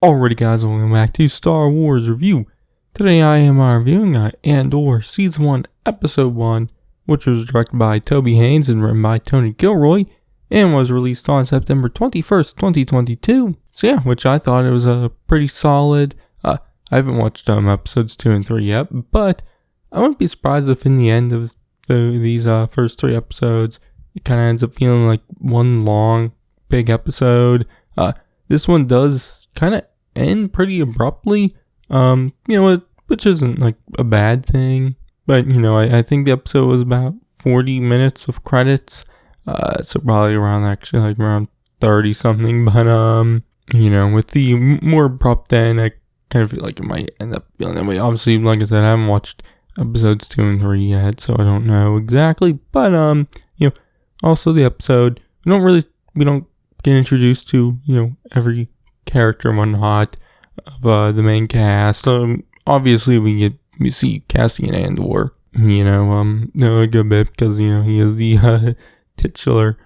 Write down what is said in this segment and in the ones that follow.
Alrighty guys, welcome back to Star Wars Review. Today I am reviewing Andor Season 1, Episode 1, which was directed by Toby Haynes and written by Tony Gilroy, and was released on September 21st, 2022. So yeah, which I thought it was a pretty solid. I haven't watched episodes 2 and 3 yet, but I wouldn't be surprised if in the end of these first 3 episodes, it kind of ends up feeling like one long, big episode. This one does kind of end pretty abruptly, which isn't like a bad thing. But, I think the episode was about 40 minutes with credits. So probably around 30 something. But, with the more abrupt end, I kind of feel like it might end up feeling that way. Obviously, like I said, I haven't watched episodes 2 and 3 yet, so I don't know exactly. But, also the episode, we don't get introduced to, every character and whatnot of the main cast. Obviously we see Cassian Andor, a good bit because, he is the titular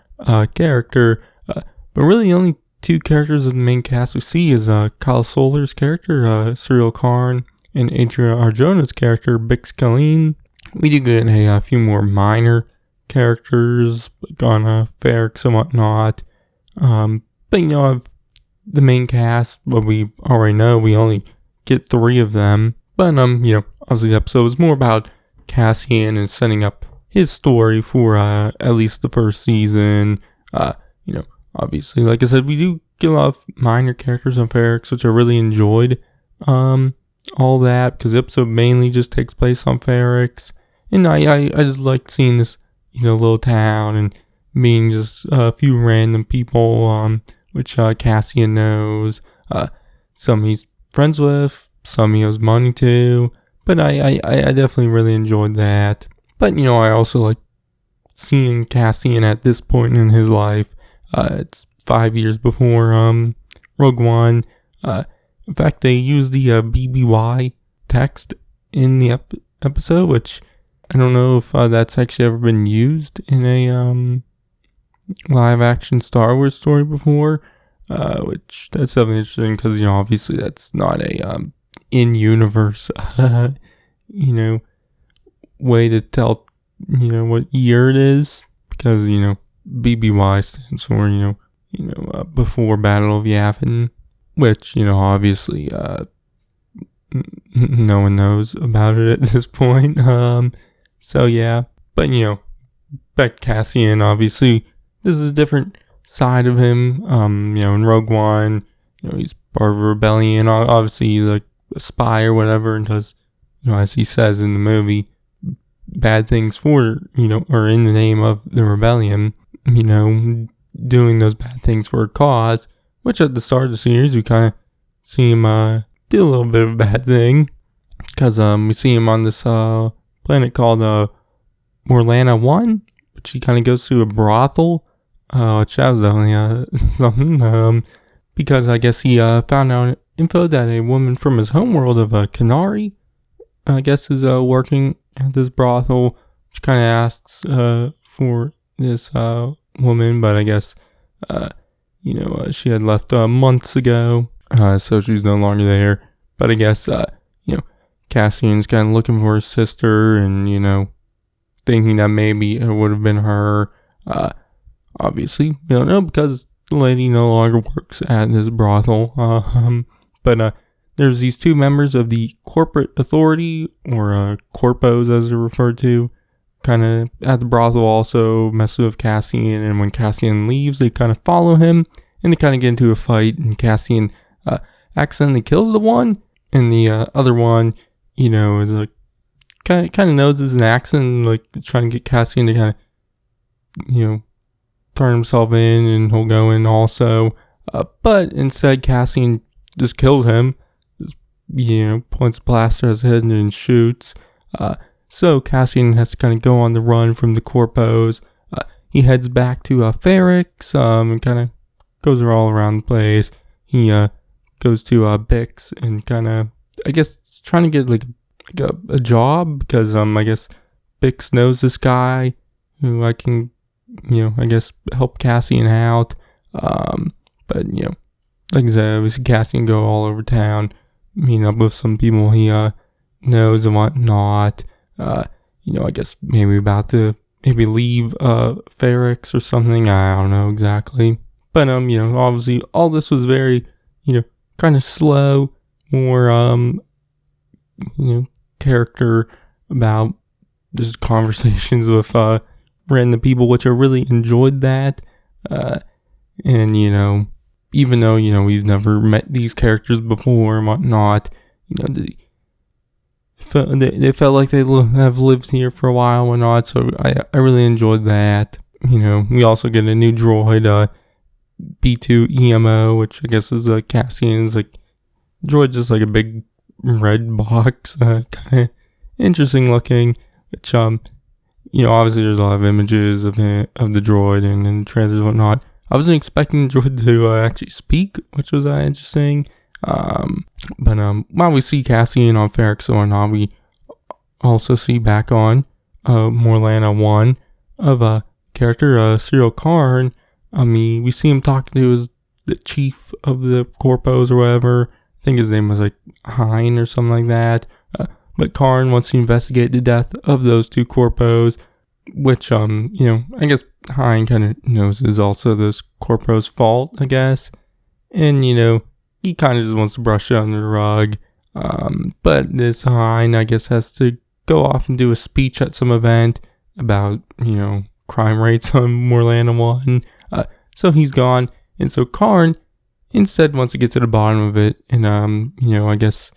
character. But really the only 2 characters of the main cast we see is Kyle Solar's character, Cyril Karn, and Adria Arjona's character, Bix Kalin. We do get a few more minor characters, like on Ferrex and whatnot. But of the main cast, what we already know, we only get 3 of them. But obviously the episode was more about Cassian and setting up his story for at least the first season. Obviously, like I said, we do get a lot of minor characters on Ferrex, which I really enjoyed. All that because the episode mainly just takes place on Ferrex, and I just like seeing this little town and meeting just a few random people, which Cassian knows. Some he's friends with, some he owes money to. But I definitely really enjoyed that. But, I also like seeing Cassian at this point in his life. It's 5 years before Rogue One. In fact, they used the BBY text in the episode, which I don't know if that's actually ever been used in a live action Star Wars story before, which that's something interesting because obviously that's not a in universe way to tell what year it is, because BBY stands for before Battle of Yavin, which obviously no one knows about it at this point. So yeah, but back Cassian, obviously this is a different side of him. In Rogue One, he's part of a rebellion. Obviously, he's like a spy or whatever, and does, as he says in the movie, bad things for, or in the name of the rebellion. Doing those bad things for a cause. Which at the start of the series, we kind of see him do a little bit of a bad thing, because we see him on this planet called Morlana 1, which he kind of goes to a brothel. Which that was definitely something, because I guess he found out info that a woman from his homeworld of Canary, I guess, is working at this brothel, which kind of asks for this woman, but I guess she had left months ago, so she's no longer there. But I guess Cassian's kind of looking for his sister, and thinking that maybe it would have been her. Obviously, we don't know because the lady no longer works at this brothel. But there's these 2 members of the corporate authority, or corpos as they're referred to, kind of at the brothel, also messing with Cassian. And when Cassian leaves, they kind of follow him, and they kind of get into a fight. And Cassian accidentally kills the one, and the other one, is like kind of knows it's an accident, like trying to get Cassian to kind of, turn himself in, and he'll go in also. But instead, Cassian just kills him. Just, points a blaster at his head and shoots. So Cassian has to kind of go on the run from the corpos. He heads back to Ferrex, and kind of goes all around the place. He goes to Bix and kind of, I guess, trying to get like a job, because I guess Bix knows this guy who I can, I guess help Cassian out. But like I said, we see Cassian go all over town, meeting up with some people he knows and whatnot. I guess maybe about to leave Ferrex or something. I don't know exactly. But obviously all this was very, kind of slow, more character about just conversations with random people, which I really enjoyed that. And even though we've never met these characters before and whatnot, they felt like they have lived here for a while and whatnot. So I really enjoyed that. We also get a new droid, B2 EMO, which I guess is Cassian's droid, just like a big red box, kind of interesting looking. Which obviously there's a lot of images of the droid and trailers and whatnot. I wasn't expecting the droid to actually speak, which was interesting. But while we see Cassian on Ferrex or not, we also see back on Morlana 1 of a character, Cyril Karn. We see him talking to the chief of the corpos or whatever. I think his name was Hein or something like that. But Karn wants to investigate the death of those two corpos, which I guess Hein kind of knows is also those corpos' fault, I guess. And he kind of just wants to brush it under the rug. But this Hein, I guess, has to go off and do a speech at some event about, crime rates on Morlana 1. So he's gone. And so Karn instead wants to get to the bottom of it. And, I guess,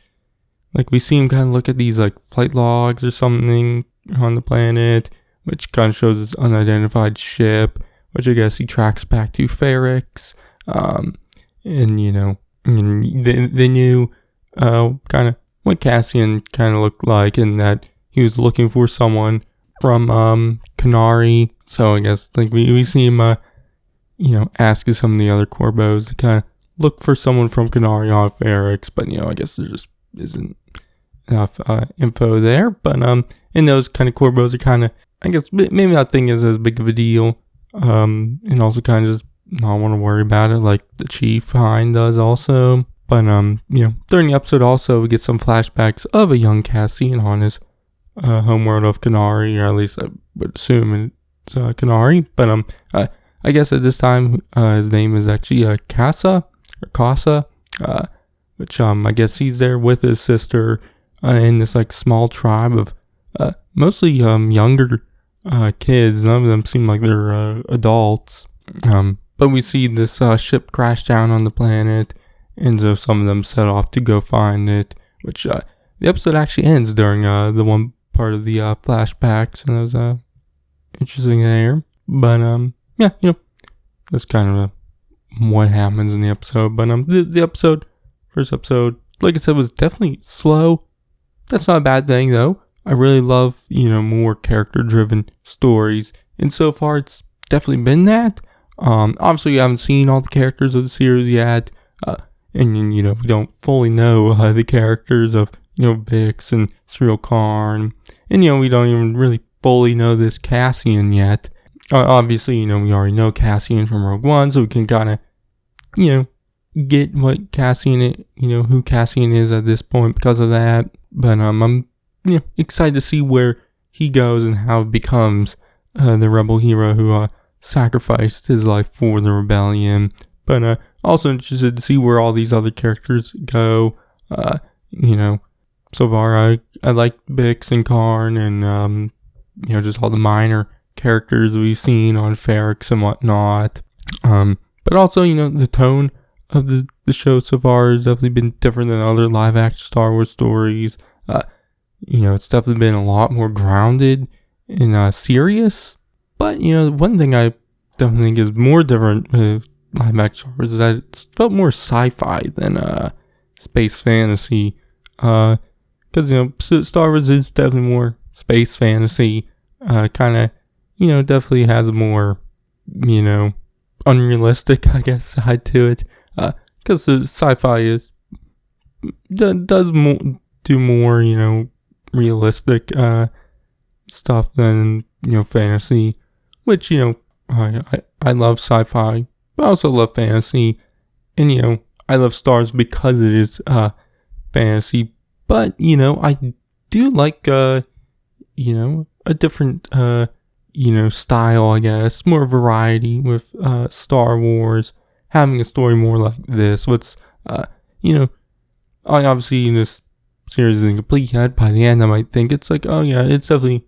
we see him kind of look at these, flight logs or something on the planet, which kind of shows this unidentified ship, which I guess he tracks back to Ferrex. And, they knew kind of what Cassian kind of looked like, and that he was looking for someone from Canary. So I guess we see him asking some of the other Corpos to kind of look for someone from Canary on Ferrex, but I guess there just isn't enough info there. But and those kind of Corpos are kind of, I guess, maybe not thinking it's as big of a deal, and also kind of just not want to worry about it like the Chief Hein does also. But during the episode also we get some flashbacks of a young Cassian on his homeworld of Canary, or at least I would assume it's Canary. But I guess at this time his name is actually Kassa, which I guess he's there with his sister in this small tribe of mostly younger kids. None of them seem like they're adults. But we see this ship crash down on the planet, and so some of them set off to go find it, which the episode actually ends during the one part of the flashbacks, and that was interesting there. But yeah, that's kind of what happens in the episode. But the first episode, like I said, was definitely slow. That's not a bad thing though. I really love more character driven stories, and so far it's definitely been that. Obviously we haven't seen all the characters of the series yet, and we don't fully know the characters of Bix and Cyril Karn, and we don't even really fully know this Cassian yet. Obviously we already know Cassian from Rogue One, so we can kind of get what Cassian, who Cassian is at this point because of that. But I'm excited to see where he goes and how it becomes the rebel hero who sacrificed his life for the rebellion. But also interested to see where all these other characters go. So far I like Bix and Karn, and just all the minor characters we've seen on Ferrex and whatnot. But also the tone of the show so far has definitely been different than other live action Star Wars stories. It's definitely been a lot more grounded and serious. But one thing I definitely think is more different with live action Star Wars is that it felt more sci-fi than space fantasy. Because Star Wars is definitely more space fantasy. Kind of definitely has a more unrealistic, I guess, side to it. Because the sci-fi does do more realistic stuff than fantasy, which I love sci-fi, but I also love fantasy. And I love Stars because it is fantasy, but I do like a different style, I guess, more variety with Star Wars, having a story more like this. Obviously this series isn't complete yet. By the end, I might think it's like, oh yeah, it's definitely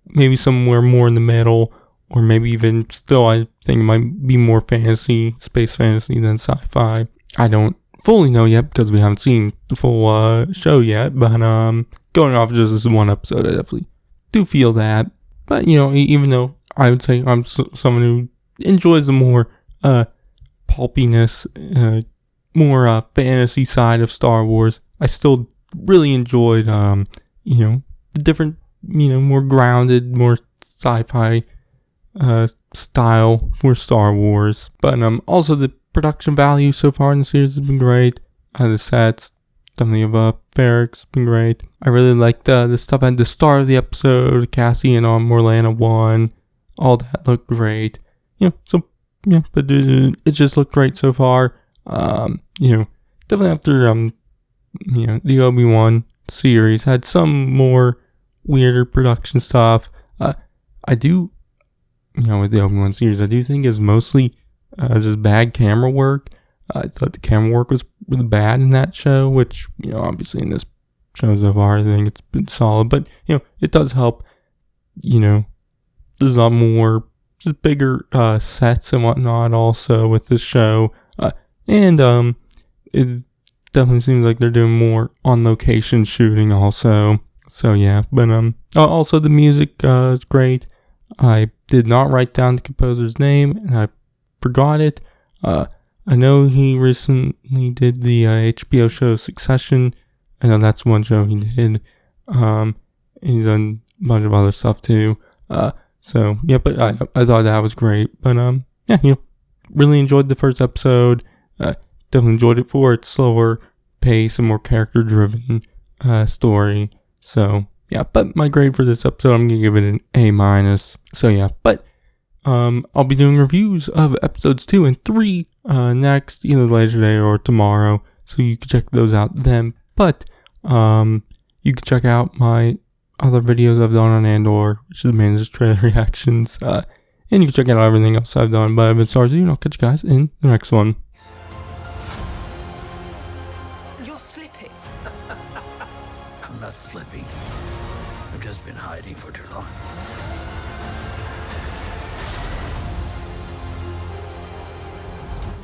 maybe somewhere more in the middle, or maybe even still, I think it might be more fantasy, space fantasy than sci-fi. I don't fully know yet because we haven't seen the full show yet, but going off just this one episode, I definitely do feel that. But even though I would say I'm someone who enjoys the more pulpiness, more fantasy side of Star Wars, I still really enjoyed the different, more grounded, more sci-fi style for Star Wars. But also the production value so far in the series has been great. The sets, definitely of Preox, been great. I really liked the stuff at the start of the episode, Kassa and Morlana 1. All that looked great. But it just looked great so far. Definitely after the Obi-Wan series had some more weirder production stuff. I do, with the Obi-Wan series, I do think is mostly just bad camera work. I thought the camera work was really bad in that show, which, obviously in this show so far, I think it's been solid. But, it does help, there's a lot more, just bigger sets and whatnot also with this show. And it definitely seems like they're doing more on-location shooting also. So, yeah. But also the music is great. I did not write down the composer's name, and I forgot it. I know he recently did the HBO show Succession. I know that's one show he did. And he's done a bunch of other stuff too. So yeah, but I thought that was great. But really enjoyed the first episode. Definitely enjoyed it for its slower pace and more character-driven story. So yeah, but my grade for this episode, I'm gonna give it an A-. So yeah, but I'll be doing reviews of episodes 2 and 3 next, either later today or tomorrow. So you can check those out then. But you can check out my other videos I've done on Andor, which is mainly just trailer reactions. And you can check out everything else I've done. But I've been Starzy, and I'll catch you guys in the next one. You're slipping. I'm not slipping. I've just been hiding for too long.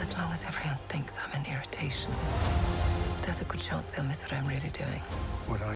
As long as everyone thinks I'm an irritation, there's a good chance they'll miss what I'm really doing. What are